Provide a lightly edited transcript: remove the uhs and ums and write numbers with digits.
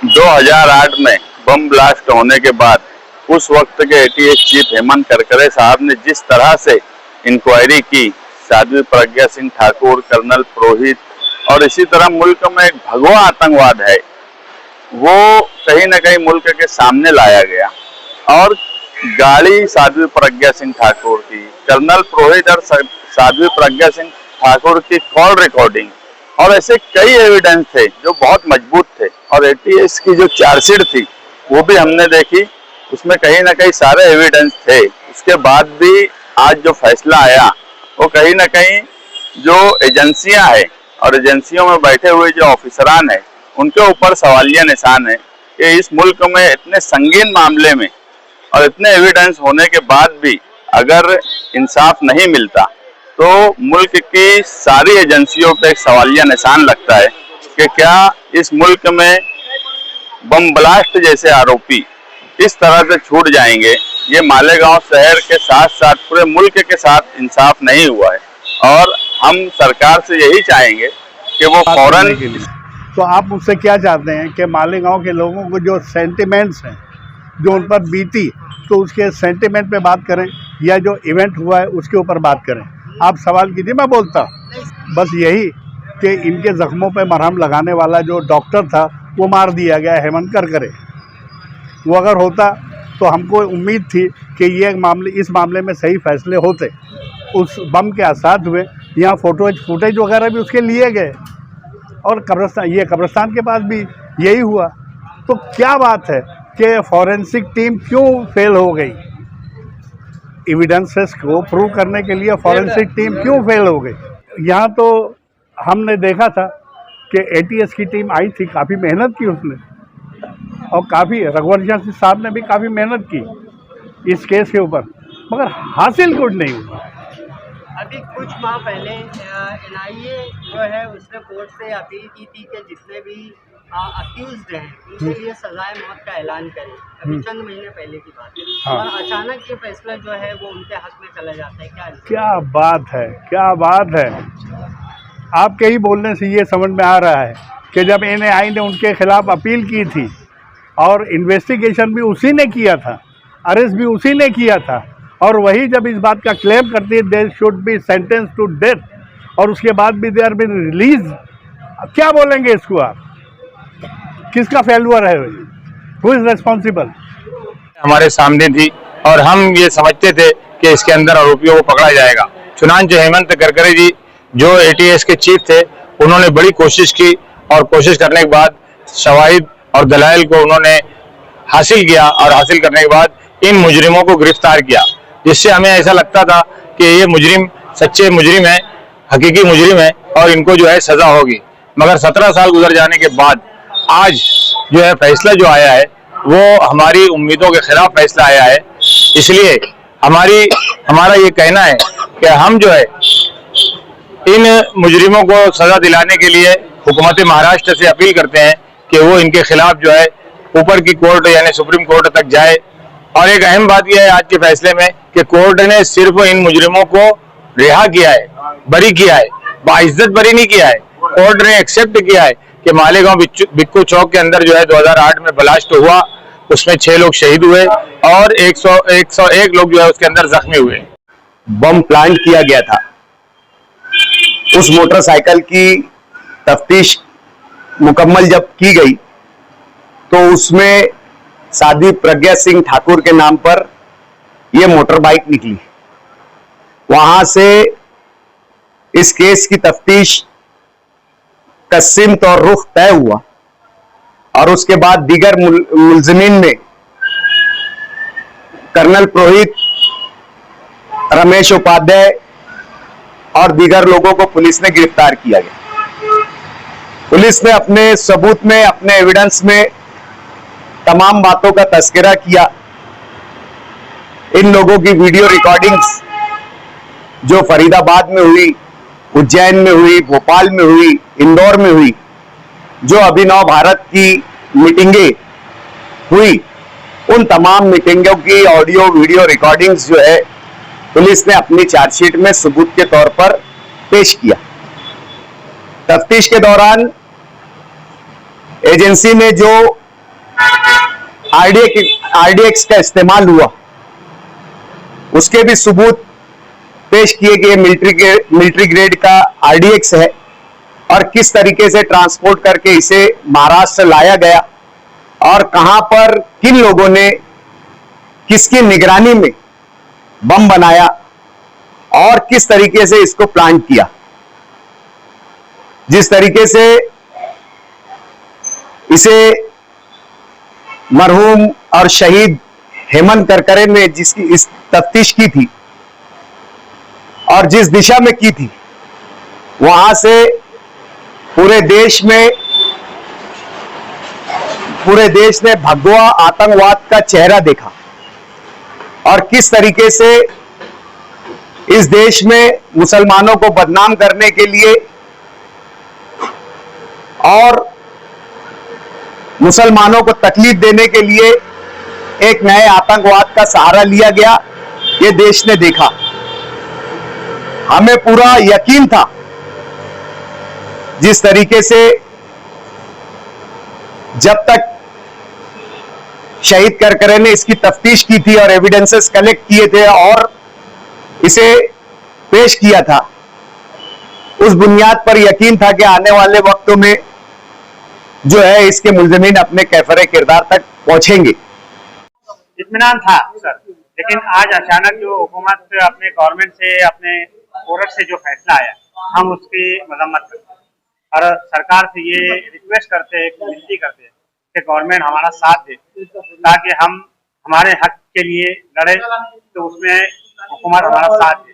2008 में bomb blast होने के बाद उस वक्त के एटीएस चीफ हेमंत करकरे साहब ने जिस तरह से इंक्वायरी की, साध्वी प्रज्ञा सिंह ठाकुर, कर्नल पुरोहित और इसी तरह मुल्क में एक भगवा आतंकवाद है, वो कहीं न कहीं मुल्क के सामने लाया गया। और गाड़ी साध्वी प्रज्ञा सिंह ठाकुर की, कर्नल पुरोहित और साध्वी प्रज्ञा सिंह ठाकुर की कॉल रिकॉर्डिंग और ऐसे कई एविडेंस थे जो बहुत मजबूत थे। और एटीएस की जो चार्जशीट थी वो भी हमने देखी, उसमें कहीं ना कहीं सारे एविडेंस थे। उसके बाद भी आज जो फैसला आया वो कहीं ना कहीं जो एजेंसियां हैं और एजेंसियों में बैठे हुए जो ऑफिसरान हैं उनके ऊपर सवालिया निशान है कि इस मुल्क में इतने संगीन मामले में और इतने एविडेंस होने के बाद भी अगर इंसाफ नहीं मिलता तो मुल्क की सारी एजेंसियों पे एक सवालिया निशान लगता है कि क्या इस मुल्क में बम ब्लास्ट जैसे आरोपी किस तरह से छूट जाएंगे। ये मालेगांव शहर के साथ साथ पूरे मुल्क के साथ इंसाफ नहीं हुआ है और हम सरकार से यही चाहेंगे कि वो फौरन। तो आप मुझसे क्या चाहते हैं कि मालेगांव के लोगों को जो सेंटिमेंट्स हैं जो उन पर बीती, तो उसके सेंटिमेंट पे बात करें या जो इवेंट हुआ है उसके ऊपर बात करें? आप सवाल कीजिए, मैं बोलता हूँ। बस यही कि इनके जख्मों पे मरहम लगाने वाला जो डॉक्टर था वो मार दिया गया, हेमंत करकरे। वो अगर होता तो हमको उम्मीद थी कि इस मामले में सही फैसले होते। उस बम के आसाद हुए, यहाँ फुटेज वगैरह भी उसके लिए गए और कब्रिस्तान के पास भी यही हुआ। तो क्या बात है कि फॉरेंसिक टीम क्यों फेल हो गई? एविडेंसेस को प्रूव करने के लिए फॉरेंसिक टीम क्यों फेल हो गई? यहाँ तो हमने देखा था कि एटीएस की टीम आई थी, काफ़ी मेहनत की उसने और काफ़ी रघुवंश साहब ने भी काफ़ी मेहनत की इस केस के ऊपर, मगर हासिल कुछ नहीं हुआ। अभी कुछ माह पहले एनआईए जो है उसने कोर्ट से अपील की थी कि जितने भी अक्यूज्ड हैं उनके लिए सजाए मौत का ऐलान करें। अभी चंद महीने पहले की बात है। हाँ। और अचानक ये फैसला जो है वो उनके हक में चला जाता है। क्या बात है, क्या बात है। आपके ही बोलने से ये समझ में आ रहा है कि जब एनआईए ने उनके खिलाफ अपील की थी और इन्वेस्टिगेशन भी उसी ने किया था, अरेस्ट भी उसी ने किया था, और वही जब इस बात का क्लेम करती है they should be sentence to death, और उसके बाद भी दे आर बीन रिलीज, क्या बोलेंगे इसको आप? किसका फेल्यूर है? Who is responsible? हमारे सामने थी और हम ये समझते थे कि इसके अंदर आरोपियों को पकड़ा जाएगा। चुनांचे हेमंत करकरे जी जो एटीएस के चीफ थे, उन्होंने बड़ी कोशिश की और कोशिश करने के बाद शवाहिद और दलाइल को उन्होंने हासिल किया और हासिल करने के बाद इन मुजरिमों को गिरफ्तार किया, जिससे हमें ऐसा लगता था कि ये मुजरिम सच्चे मुजरिम है, हकीकी मुजरिम है और इनको जो है सजा होगी। मगर 17 साल गुजर जाने के बाद आज जो है फैसला जो आया है वो हमारी उम्मीदों के खिलाफ फैसला आया है। इसलिए हमारा ये कहना है कि हम जो है इन मुजरिमों को सजा दिलाने के लिए हुकूमत महाराष्ट्र से अपील करते हैं कि वो इनके खिलाफ जो है ऊपर की कोर्ट यानी सुप्रीम कोर्ट तक जाए। और एक अहम बात यह है आज के फैसले में कि कोर्ट ने सिर्फ इन मुजरिमों को रिहा किया है, बरी किया है, बाइज्जत बरी नहीं किया है। कोर्ट ने एक्सेप्ट किया है कि मालेगांव बिक्कू चौक के अंदर जो है 2008 में ब्लास्ट हुआ, उसमें 6 लोग शहीद हुए और 101 लोग जो है उसके अंदर जख्मी हुए। बम प्लांट किया गया था, उस मोटरसाइकिल की तफ्तीश मुकम्मल जब की गई तो उसमें साध्वी प्रज्ञा सिंह ठाकुर के नाम पर यह मोटर बाइक निकली। वहां से इस केस की तफ्तीश का सिमत और रुख तय हुआ और उसके बाद दीगर मुलजिमीन में कर्नल पुरोहित, रमेश उपाध्याय और दीगर लोगों को पुलिस ने गिरफ्तार किया गया। पुलिस ने अपने सबूत में, अपने एविडेंस में तमाम बातों का तस्करा किया। इन लोगों की वीडियो रिकॉर्डिंग्स जो फरीदाबाद में हुई, उज्जैन में हुई, भोपाल में हुई, इंदौर में हुई, जो अभिनव भारत की मीटिंगें हुई, उन तमाम मीटिंगों की ऑडियो वीडियो रिकॉर्डिंग्स जो है पुलिस ने अपनी चार्जशीट में सबूत के तौर पर पेश किया। तफ्तीश के दौरान एजेंसी ने जो आरडीएक्स का इस्तेमाल हुआ, उसके भी सबूत पेश किए कि मिलिट्री ग्रेड का आरडीएक्स है और किस तरीके से ट्रांसपोर्ट करके इसे महाराष्ट्र लाया गया और कहां पर किन लोगों ने किसकी निगरानी में बम बनाया और किस तरीके से इसको प्लान किया। जिस तरीके से इसे मरहूम और शहीद हेमंत करकरे ने जिसकी इस तफ्तीश की थी और जिस दिशा में की थी, वहां से पूरे देश ने भगवा आतंकवाद का चेहरा देखा और किस तरीके से इस देश में मुसलमानों को बदनाम करने के लिए और मुसलमानों को तकलीफ देने के लिए एक नए आतंकवाद का सहारा लिया गया, ये देश ने देखा। हमें पूरा यकीन था जिस तरीके से जब तक शहीद करकरे ने इसकी तफ्तीश की थी और एविडेंसेस कलेक्ट किए थे और इसे पेश किया था, उस बुनियाद पर यकीन था कि आने वाले वक्तों में जो है इसके मुल्जिमीन अपने कैफरे किरदार तक पहुंचेंगे। इत्मीनान था सर, लेकिन आज अचानक जो हुकूमत अपने गवर्नमेंट से, अपने कोर्ट से जो फैसला आया, हम उसकी मजम्मत करते हैं और सरकार से ये रिक्वेस्ट करते हैं, विनती करते हैं कि गवर्नमेंट हमारा साथ दे ताकि हम हमारे हक के लिए लड़े, तो उसमें हुकूमत हमारा साथ दे।